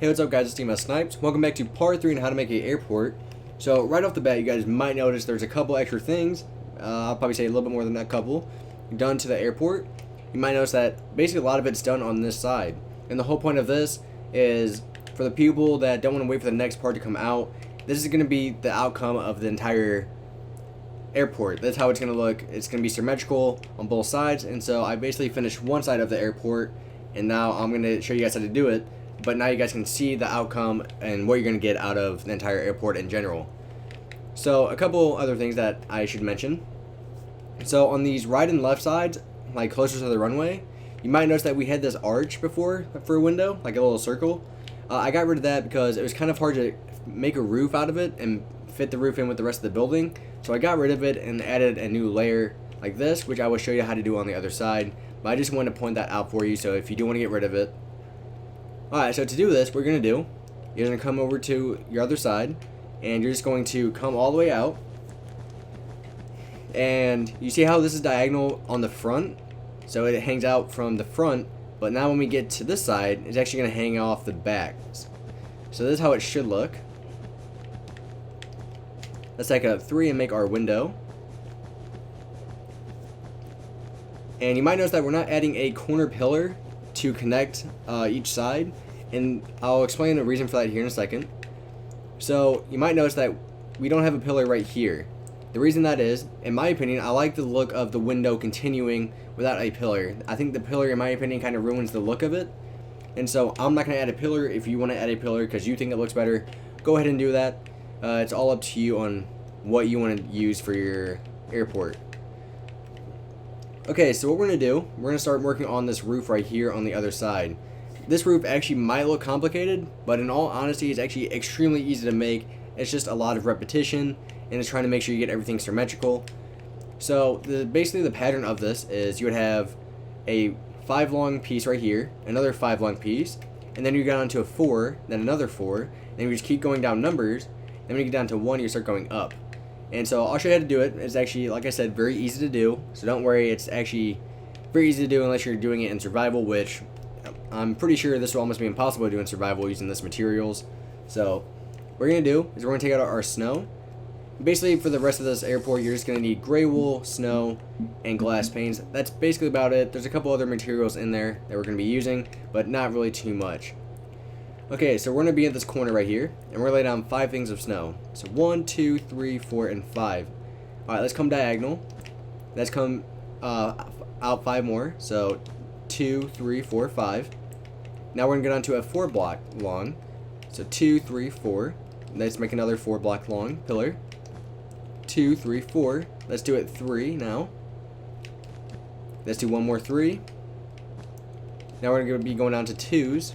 Hey, what's up guys, it's SNipEz. Welcome back to part 3 on how to make an airport. So right off the bat, you guys might notice there's a couple extra things, I'll probably say a little bit more than that couple, done to the airport. You might notice that basically a lot of it's done on this side. And the whole point of this is for the people that don't want to wait for the next part to come out, this is going to be the outcome of the entire airport. That's how it's going to look. It's going to be symmetrical on both sides. And so I basically finished one side of the airport, and now I'm going to show you guys how to do it. But now you guys can see the outcome and what you're going to get out of the entire airport in general. So a couple other things that I should mention. So on these right and left sides, like closer to the runway, you might notice that we had this arch before for a window, like a little circle. I got rid of that because it was kind of hard to make a roof out of it and fit the roof in with the rest of the building. So I got rid of it and added a new layer like this, which I will show you how to do on the other side. But I just wanted to point that out for you, so if you do want to get rid of it. Alright, so to do this, what you're going to do, you're going to come over to your other side, and you're just going to come all the way out. And you see how this is diagonal on the front? So it hangs out from the front, but now when we get to this side, it's actually going to hang off the back. So this is how it should look. Let's take a 3 and make our window. And you might notice that we're not adding a corner pillar to connect each side, and I'll explain the reason for that here in a second. So you might notice that we don't have a pillar right here. The reason that is, in my opinion, I like the look of the window continuing without a pillar. I think the pillar, in my opinion, kind of ruins the look of it, and so I'm not going to add a pillar. If you want to add a pillar because you think it looks better, go ahead and do that. It's all up to you on what you want to use for your airport. Okay, so what we're going to do, we're going to start working on this roof right here on the other side. This roof actually might look complicated, but in all honesty, it's actually extremely easy to make. It's just a lot of repetition, and it's trying to make sure you get everything symmetrical. So basically the pattern of this is you would have a 5 long piece right here, another 5 long piece, and then you go down to a 4, then another 4, and you just keep going down numbers, and when you get down to 1, you start going up. And so I'll show you how to do it. It's actually, like I said, very easy to do. So don't worry, it's actually very easy to do unless you're doing it in survival, which I'm pretty sure this will almost be impossible to do in survival using this materials. So what we're going to do is we're going to take out our snow. Basically, for the rest of this airport, you're just going to need gray wool, snow, and glass panes. That's basically about it. There's a couple other materials in there that we're going to be using, but not really too much. Okay, so we're going to be at this corner right here, and we're going to lay down 5 things of snow. So 1, 2, 3, 4, and 5. Alright, let's come diagonal. Let's come out 5 more. So 2, 3, 4, 5. Now we're going to go down to a 4 block long. So 2, 3, 4. Let's make another 4 block long pillar. 2, 3, 4. Let's do it 3 now. Let's do one more 3. Now we're going to be going down to 2s.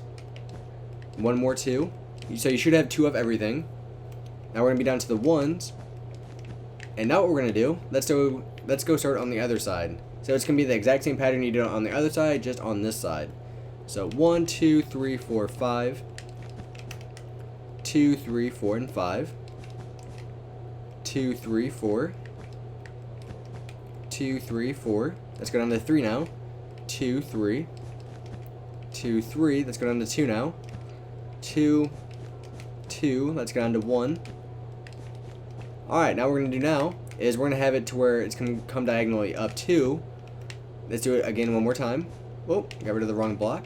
One more 2. So you should have 2 of everything. Now we're going to be down to the 1s. And now what we're going to do, let's go start on the other side. So it's going to be the exact same pattern you did on the other side, just on this side. So 1, 2, 3, 4, 5. 2, 3, 4, and 5. 2, 3, 4. 2, 3, 4. Let's go down to 3 now. 2, 3. 2, 3. Let's go down to 2 now. 2, 2. Let's go down to 1. Alright, now what we're going to do now is we're going to have it to where it's going to come diagonally up 2. Let's do it again one more time. Whoa, got rid of the wrong block.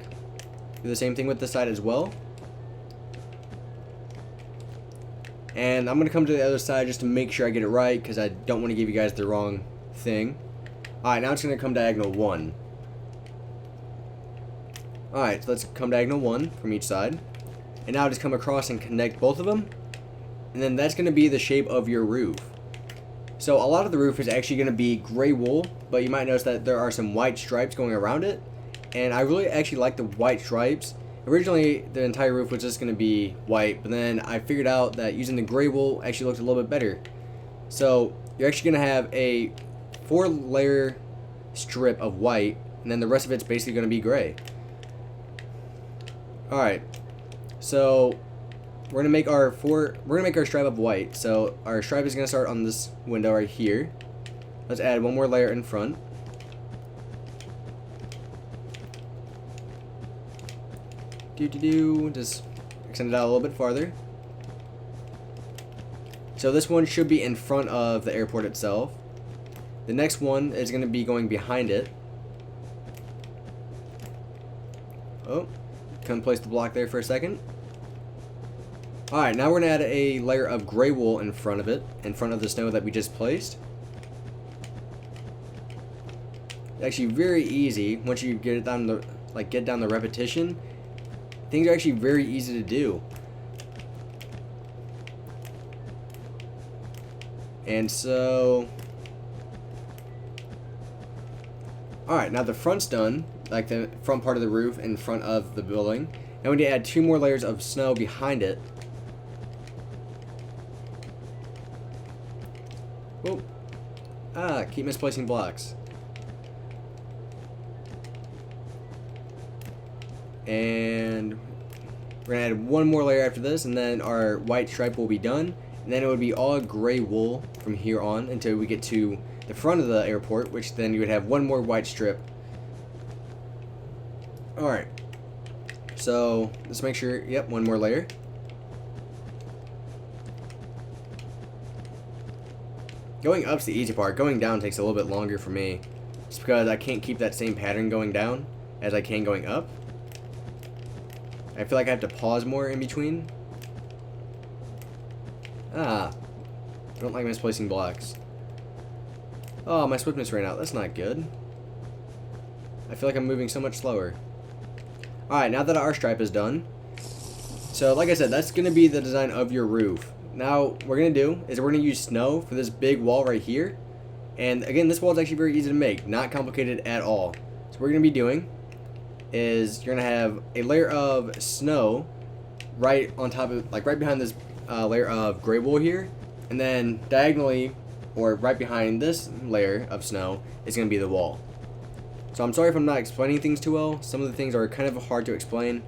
Do the same thing with this side as well. And I'm going to come to the other side just to make sure I get it right, because I don't want to give you guys the wrong thing. Alright, now it's going to come diagonal 1. Alright, so let's come diagonal 1 from each side. And now just come across and connect both of them. And then that's going to be the shape of your roof. So a lot of the roof is actually going to be gray wool, but you might notice that there are some white stripes going around it. And I really actually like the white stripes. Originally, the entire roof was just going to be white, but then I figured out that using the gray wool actually looked a little bit better. So you're actually going to have a 4-layer strip of white, and then the rest of it's basically going to be gray. Alright, so we're gonna make our stripe of white. So our stripe is gonna start on this window right here. Let's add one more layer in front. Just extend it out a little bit farther. So this one should be in front of the airport itself. The next one is going to be going behind it. Oh, couldn't place the block there for a second. Alright, now we're going to add a layer of gray wool in front of it, in front of the snow that we just placed. It's actually very easy once you get it down the get down the repetition. Things are actually very easy to do. And so, alright, now the front's done, like the front part of the roof in front of the building. Now we need to add 2 more layers of snow behind it. Oh, keep misplacing blocks. And we're gonna add 1 more layer after this, and then our white stripe will be done. And then it would be all gray wool from here on until we get to the front of the airport, which then you would have 1 more white strip. Alright, so let's make sure, yep, 1 more layer. Going up's the easy part. Going down takes a little bit longer for me, just because I can't keep that same pattern going down as I can going up. I feel like I have to pause more in between. I don't like misplacing blocks. Oh, my swiftness ran out. That's not good. I feel like I'm moving so much slower. Alright, now that our stripe is done. So, like I said, that's going to be the design of your roof. Now, what we're going to do is we're going to use snow for this big wall right here. And again, this wall is actually very easy to make. Not complicated at all. So what we're going to be doing is you're going to have a layer of snow right on top of, like right behind this layer of gray wool here. And then diagonally, or right behind this layer of snow, is going to be the wall. So I'm sorry if I'm not explaining things too well. Some of the things are kind of hard to explain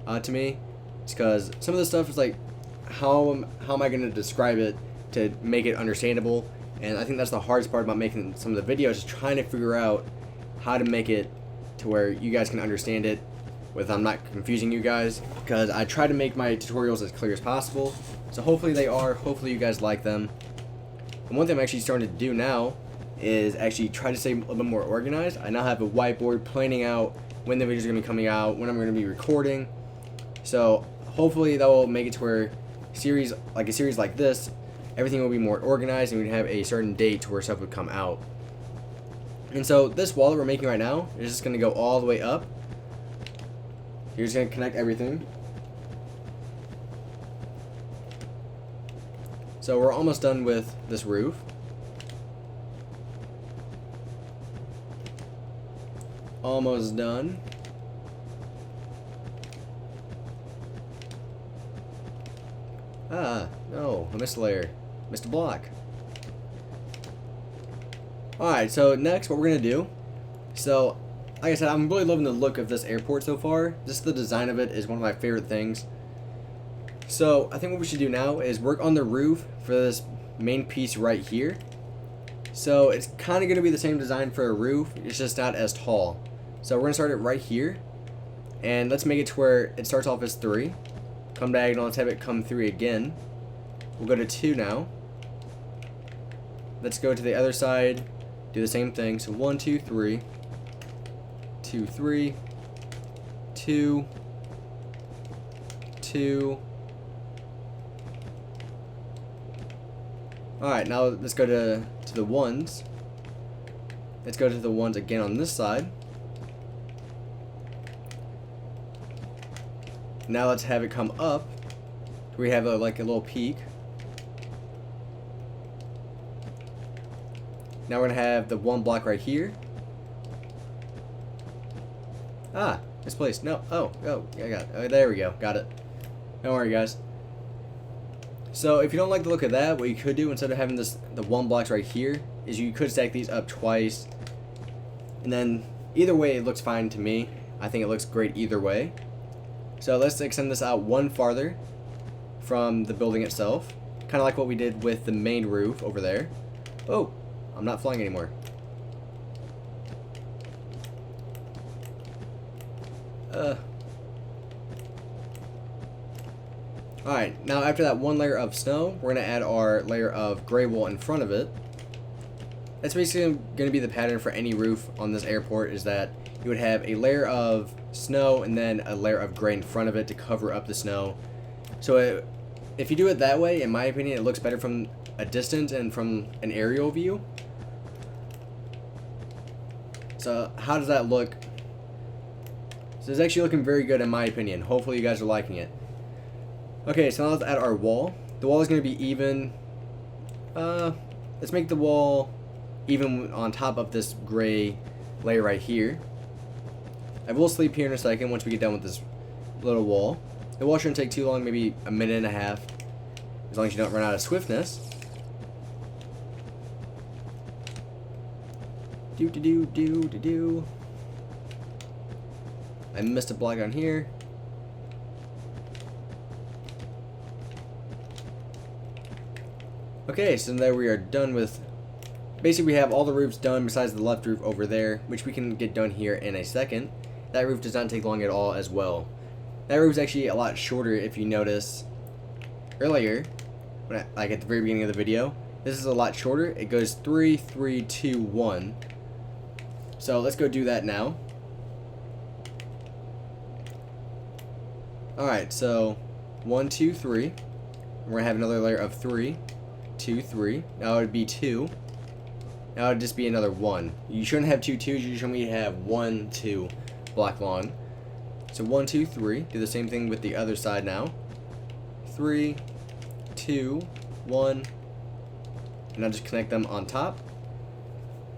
to me. It's because some of the stuff is like, how am I going to describe it to make it understandable? And I think that's the hardest part about making some of the videos, is trying to figure out how to make it to where you guys can understand it with I'm not confusing you guys, because I try to make my tutorials as clear as possible. So hopefully they are. Hopefully you guys like them. And one thing I'm actually starting to do now is actually try to stay a little bit more organized. I now have a whiteboard planning out when the videos are going to be coming out, when I'm going to be recording. So hopefully that will make it to where a series like this, everything will be more organized and we'd have a certain date to where stuff would come out. And so this wall that we're making right now is just going to go all the way up. You're just going to connect everything. So we're almost done with this roof. Almost done. No, I missed a layer. Missed a block. Alright, so next what we're going to do. So, like I said, I'm really loving the look of this airport so far. Just the design of it is one of my favorite things. So, I think what we should do now is work on the roof for this main piece right here. So, it's kind of going to be the same design for a roof. It's just not as tall. So, we're going to start it right here. And let's make it to where it starts off as 3. Come diagonal, let's have it come 3 again. We'll go to 2 now. Let's go to the other side, do the same thing. So 1, 2, 3, 2, 3, 2, 2. Alright, now let's go to the ones. Let's go to the ones again on this side. Now let's have it come up. We have like a little peak. Now we're gonna have the 1 block right here. Misplaced. No. Oh, yeah, I got it. Oh, there we go. Got it. Don't worry, guys. So if you don't like the look of that, what you could do instead of having the 1 blocks right here is you could stack these up twice. And then either way, it looks fine to me. I think it looks great either way. So let's extend this out 1 farther from the building itself. Kind of like what we did with the main roof over there. Oh, I'm not flying anymore. Alright, now after that one layer of snow, we're going to add our layer of gray wool in front of it. That's basically going to be the pattern for any roof on this airport, is that you would have a layer of snow and then a layer of gray in front of it to cover up the snow. So if you do it that way, in my opinion, it looks better from a distance and from an aerial view. So how does that look? So it's actually looking very good in my opinion. Hopefully you guys are liking it. Okay, so now let's add our wall. The wall is going to be even. Let's make the wall even on top of this gray layer right here. I will sleep here in a second once we get done with this little wall. The wall shouldn't take too long, maybe a minute and a half, as long as you don't run out of swiftness. Do. I missed a block on here. Okay, so there we are done with. Basically, we have all the roofs done besides the left roof over there, which we can get done here in a second. That roof does not take long at all as well. That roof is actually a lot shorter if you notice earlier, like at the very beginning of the video. This is a lot shorter. It goes 3, 3, 2, 1. So let's go do that now. Alright, so 1, 2, 3. We're going to have another layer of 3, 2, 3. Now it would be 2. Now it would just be another 1. You shouldn't have 2 2s, you should only have 1 2 block long. So 1, 2, 3. Do the same thing with the other side now. 3, 2, 1. And now just connect them on top.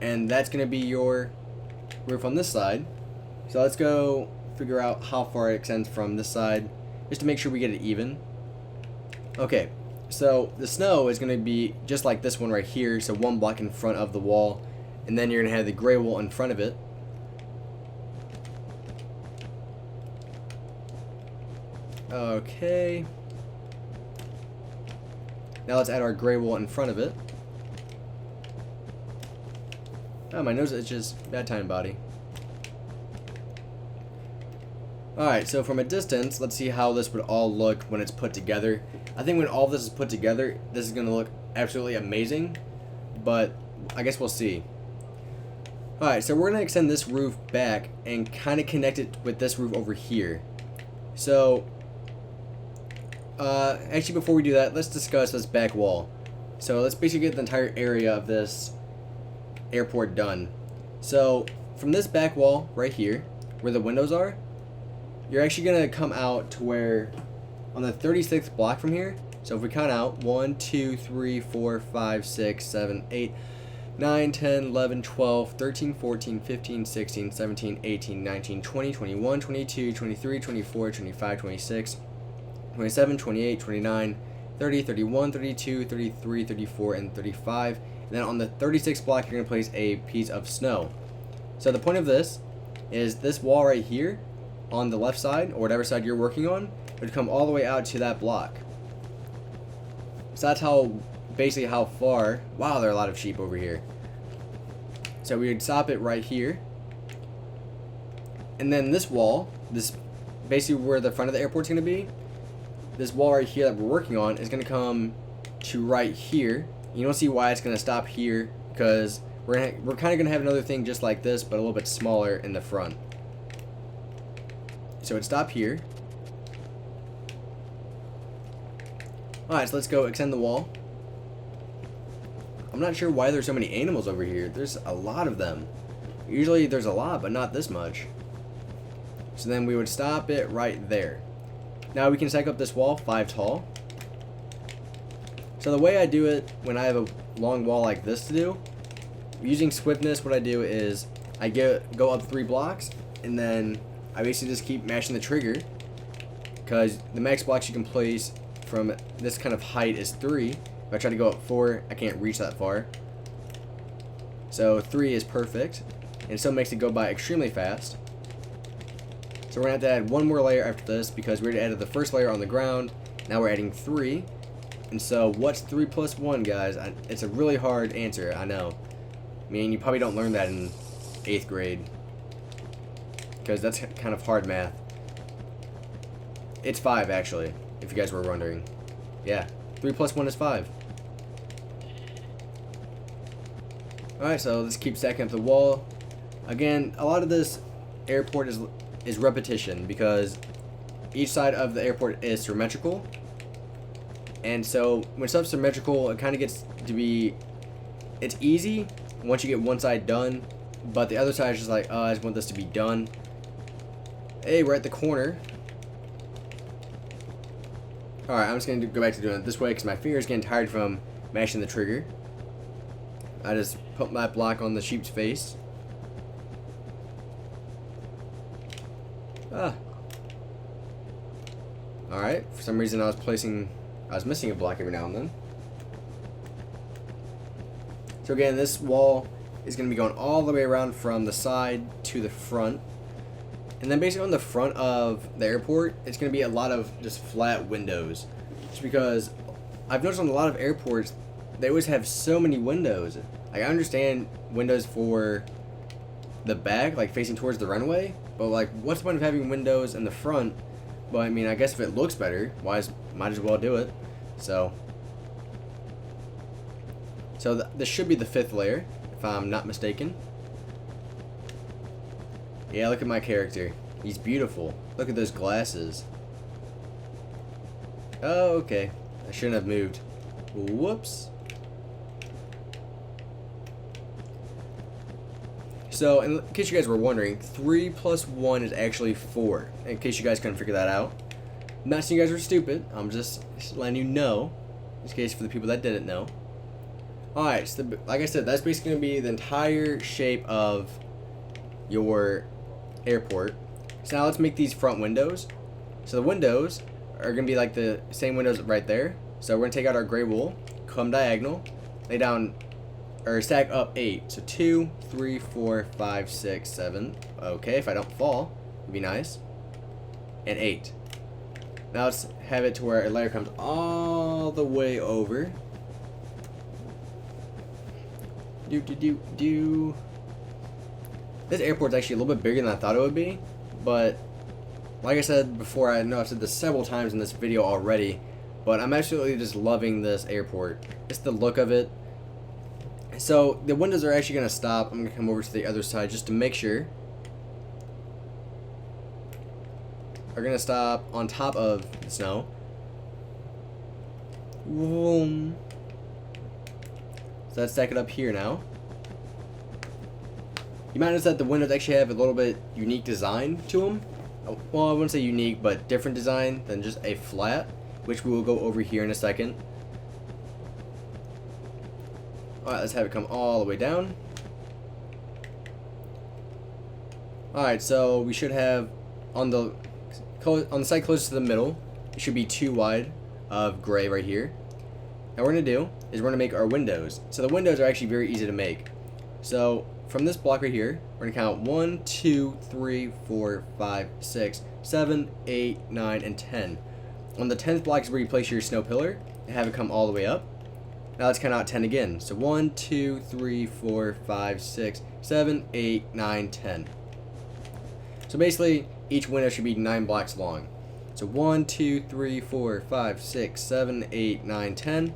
And that's going to be your roof on this side. So let's go figure out how far it extends from this side, just to make sure we get it even. Okay, so the snow is going to be just like this one right here, so one block in front of the wall, and then you're going to have the gray wool in front of it. Okay. Now let's add our gray wool in front of it. Oh, my nose itches. Bad time, body. Alright, so from a distance, let's see how this would all look when it's put together. I think when all this is put together, this is going to look absolutely amazing, but I guess we'll see. Alright, so we're going to extend this roof back and kind of connect it with this roof over here. So, actually before we do that, let's discuss this back wall. So let's basically get the entire area of this airport done. So, from this back wall right here, where the windows are, you're actually going to come out to where, on the 36th block from here, so if we count out 1, 2, 3, 4, 5, 6, 7, 8, 9, 10, 11, 12, 13, 14, 15, 16, 17, 18, 19, 20, 21, 22, 23, 24, 25, 26, 27, 28, 29, 30, 31, 32, 33, 34, and 35. And then on the 36th block, you're going to place a piece of snow. So the point of this is this wall right here on the left side, or whatever side you're working on, would come all the way out to that block. So that's how, basically how far. Wow, there are a lot of sheep over here. So we would stop it right here. And then this wall, this basically where the front of the airport's going to be, this wall right here that we're working on is going to come to right here. You don't see why it's going to stop here, because we're kind of going to have another thing just like this, but a little bit smaller in the front. So it'd stop here. Alright, so let's go extend the wall. I'm not sure why there's so many animals over here. There's a lot of them. Usually there's a lot, but not this much. So then we would stop it right there. Now we can stack up this wall 5 tall. So the way I do it when I have a long wall like this to do, using swiftness, what I do is I go up 3 blocks, and then I basically just keep mashing the trigger, because the max blocks you can place from this kind of height is 3. If I try to go up 4, I can't reach that far. So 3 is perfect, and it still makes it go by extremely fast. So we're going to have to add one more layer after this, because we already added the first layer on the ground. Now we're adding 3. And so what's 3 plus 1, guys? It's a really hard answer, I know. I mean, you probably don't learn that in 8th grade, because that's kind of hard math. It's 5, actually. if you guys were wondering. Yeah, 3 plus 1 is 5. Alright, so let's keep stacking up the wall. Again, a lot of this airport is repetition because each side of the airport is symmetrical. And so when stuff's symmetrical, it kind of gets to be, it's easy once you get one side done, but the other side is just like, oh, I just want this to be done. Hey, we're at the corner. Alright, I'm just going to go back to doing it this way because my finger's getting tired from mashing the trigger. I just put my block on the sheep's face. Ah. Alright, for some reason I was missing a block every now and then. So again, this wall is going to be going all the way around from the side to the front. And then basically on the front of the airport, it's going to be a lot of just flat windows. Just because I've noticed on a lot of airports, they always have so many windows. Like, I understand windows for the back, like facing towards the runway, but like, what's the point of having windows in the front? Well, I mean, I guess if it looks better, might as well do it. So this should be the 5th layer, if I'm not mistaken. Yeah, look at my character. He's beautiful. Look at those glasses. Oh, okay. I shouldn't have moved. Whoops. So, in case you guys were wondering, 3 plus 1 is actually 4. In case you guys couldn't figure that out. I'm not saying you guys are stupid. I'm just letting you know. In case for the people that didn't know. Alright, so like I said, that's basically going to be the entire shape of your airport. So now let's make these front windows. So the windows are going to be like the same windows right there. So we're going to take out our gray wool, come diagonal, lay down, or stack up 8. So 2, 3, 4, 5, 6, 7. Okay, if I don't fall, it'd be nice. And 8. Now let's have it to where a layer comes all the way over. This airport's actually a little bit bigger than I thought it would be, but like I said before, I know I've said this several times in this video already, but I'm absolutely just loving this airport. It's the look of it. So the windows are actually going to stop. I'm going to come over to the other side just to make sure. Are going to stop on top of the snow. Boom. So let's stack it up here now. You might notice that the windows actually have a little bit unique design to them. Well, I wouldn't say unique, but different design than just a flat, which we will go over here in a second. Alright, let's have it come all the way down. Alright, so we should have on the side closest to the middle, it should be 2 wide of gray right here. And what we're going to do is we're going to make our windows. So the windows are actually very easy to make. So from this block right here, we're going to count 1, 2, 3, 4, 5, 6, 7, 8, 9, and 10. On the 10th block is where you place your snow pillar and have it come all the way up. Now let's count out 10 again. So 1, 2, 3, 4, 5, 6, 7, 8, 9, 10. So basically, each window should be 9 blocks long. So 1, 2, 3, 4, 5, 6, 7, 8, 9, 10.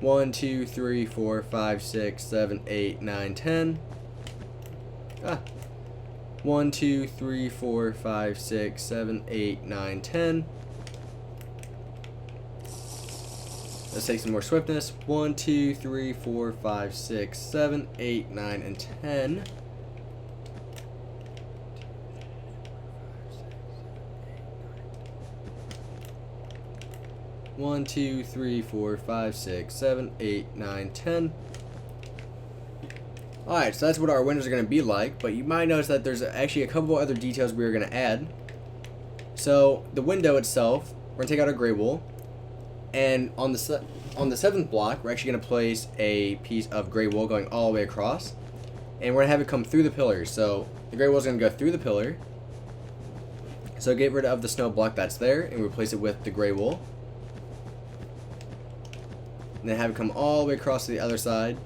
1, 2, 3, 4, 5, 6, 7, 8, 9, 10. 1, 2, 3, 4, 5, 6, 7, 8, 9, 10. Let's take some more swiftness. 1, 2, 3, 4, 5, 6, 7, 8, 9, and 10. One, 2, 3, 4, 5, 6, 7, 8, 9, 10. Alright, so that's what our windows are going to be like, but you might notice that there's actually a couple other details we're going to add. So, the window itself, we're going to take out our gray wool, and on the 7th block, we're actually going to place a piece of gray wool going all the way across, and we're going to have it come through the pillars. So, the gray wool is going to go through the pillar. So, get rid of the snow block that's there, and replace it with the gray wool. And then have it come all the way across to the other side.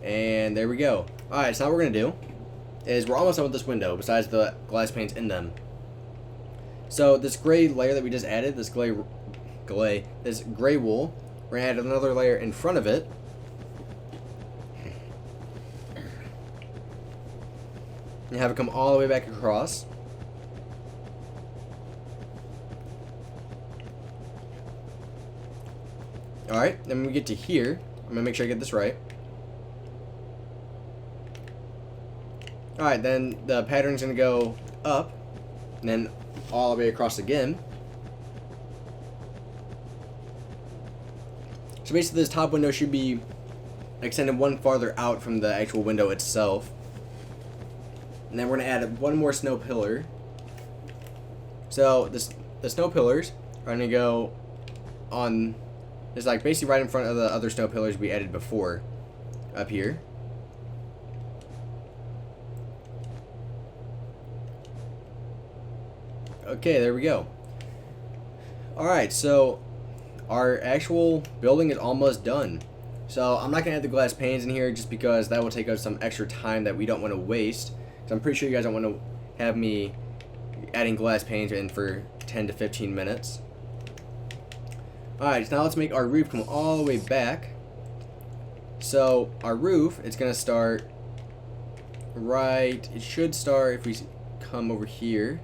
And there we go. Alright, so now what we're going to do is we're almost done with this window, besides the glass panes in them. So this gray layer that we just added, this gray wool, we're gonna add another layer in front of it. And have it come all the way back across. Alright, then when we get to here, I'm gonna make sure I get this right. Alright, then the pattern's gonna go up, and then all the way across again. So basically this top window should be extended one farther out from the actual window itself. And then we're going to add one more snow pillar. So the snow pillars are going to go on, it's like basically right in front of the other snow pillars we added before, up here. Okay, there we go. Alright, so our actual building is almost done. So I'm not going to add the glass panes in here just because that will take us some extra time that we don't want to waste. So I'm pretty sure you guys don't want to have me adding glass panes in for 10 to 15 minutes. Alright, so now let's make our roof come all the way back. So our roof, it's going to start right, it should start if we come over here.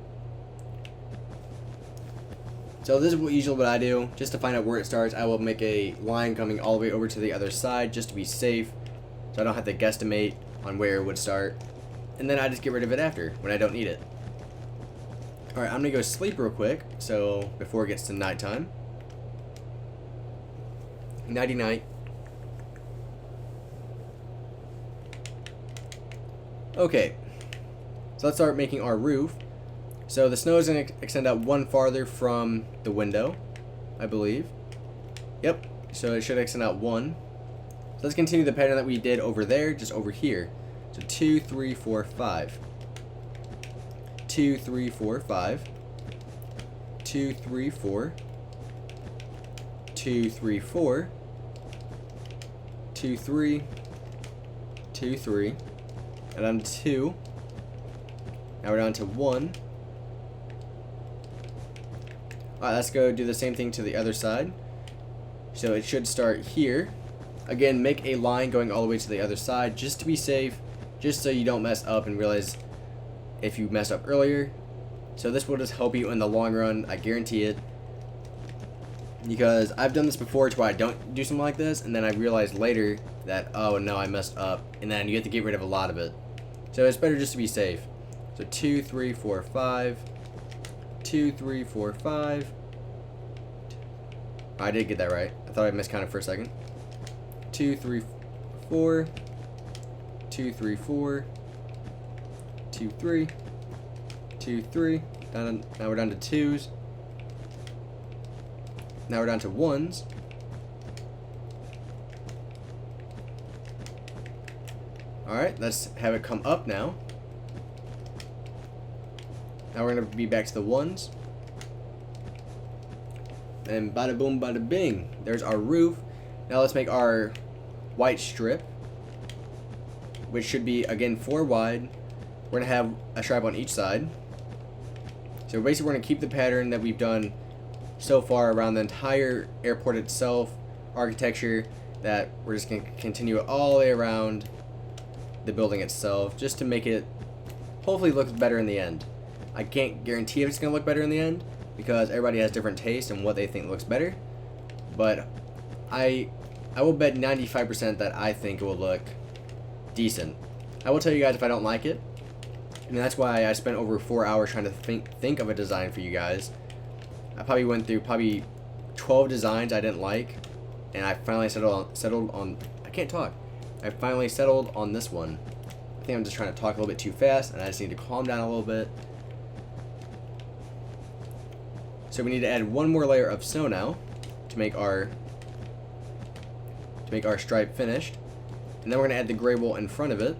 So this is usually what I do, just to find out where it starts. I will make a line coming all the way over to the other side just to be safe, so I don't have to guesstimate on where it would start. And then I just get rid of it after, when I don't need it. Alright, I'm going to go sleep real quick, so before it gets to nighttime. Nighty night. Okay, so let's start making our roof. So the snow is going to extend out one farther from the window, I believe. Yep, so it should extend out one. So let's continue the pattern that we did over there, just over here. So 2, 3, 4, 5. 2, 3, 4, 5. 2, 3, 4. 2, 3, 4. 2, 3. 2, 3. And down to 2. Now we're down to 1. Alright, let's go do the same thing to the other side. So it should start here. Again, make a line going all the way to the other side just to be safe, just so you don't mess up and realize if you messed up earlier. So this will just help you in the long run, I guarantee it. Because I've done this before to where I don't do something like this, and then I realize later that, oh no, I messed up, and then you have to get rid of a lot of it. So it's better just to be safe. So 2, 3, 4, 5. 2, 3, 4, 5. I did get that right. I thought I miscounted for a second. 2, 3, 4. 2, 3, 4. 2, 3. 2, 3. Now we're down to 2s. Now we're down to 1s. Alright, let's have it come up now. Now we're going to be back to the 1s. And bada boom, bada bing. There's our roof. Now let's make our white strip, which should be, again, 4 wide. We're going to have a stripe on each side. So basically we're going to keep the pattern that we've done so far around the entire airport itself, architecture, that we're just going to continue it all the way around the building itself, just to make it hopefully look better in the end. I can't guarantee if it's going to look better in the end, because everybody has different taste and what they think looks better. But I will bet 95% that I think it will look decent. I will tell you guys if I don't like it. And that's why I spent over 4 hours trying to think of a design for you guys. I probably went through 12 designs I didn't like, and I finally settled on I can't talk. I finally settled on this one. I think I'm just trying to talk a little bit too fast, and I just need to calm down a little bit. So we need to add one more layer of snow now to make our stripe finished. And then we're going to add the gray wool in front of it.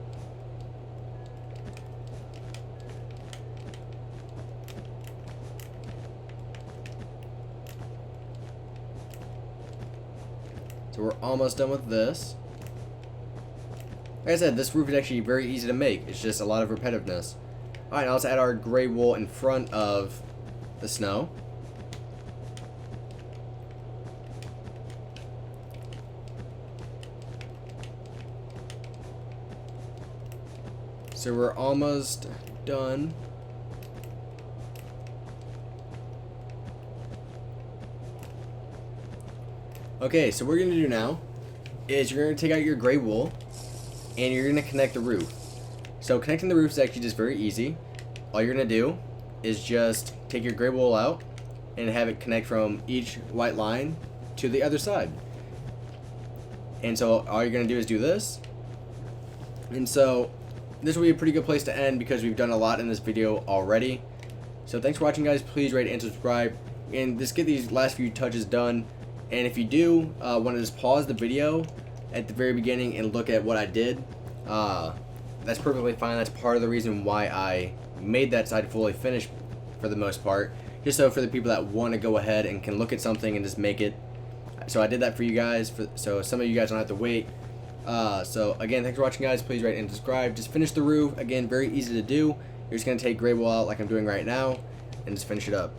So we're almost done with this. Like I said, this roof is actually very easy to make. It's just a lot of repetitiveness. Alright, now let's add our gray wool in front of the snow. So we're almost done. Okay, so what we're going to do now is you're going to take out your gray wool and you're going to connect the roof. So connecting the roof is actually just very easy. All you're going to do is just take your gray wool out and have it connect from each white line to the other side. And so all you're going to do is do this. And so this will be a pretty good place to end because we've done a lot in this video already. So thanks for watching, guys. Please rate and subscribe and just get these last few touches done. And if you do want to just pause the video at the very beginning and look at what I did, that's perfectly fine. That's part of the reason why I made that side fully finished for the most part, just so for the people that want to go ahead and can look at something and just make it. So I did that for you guys, so some of you guys don't have to wait. So again, thanks for watching, guys. Please rate and subscribe. Just finish the roof. Again, very easy to do. You're just going to take gray wool out like I'm doing right now and just finish it up.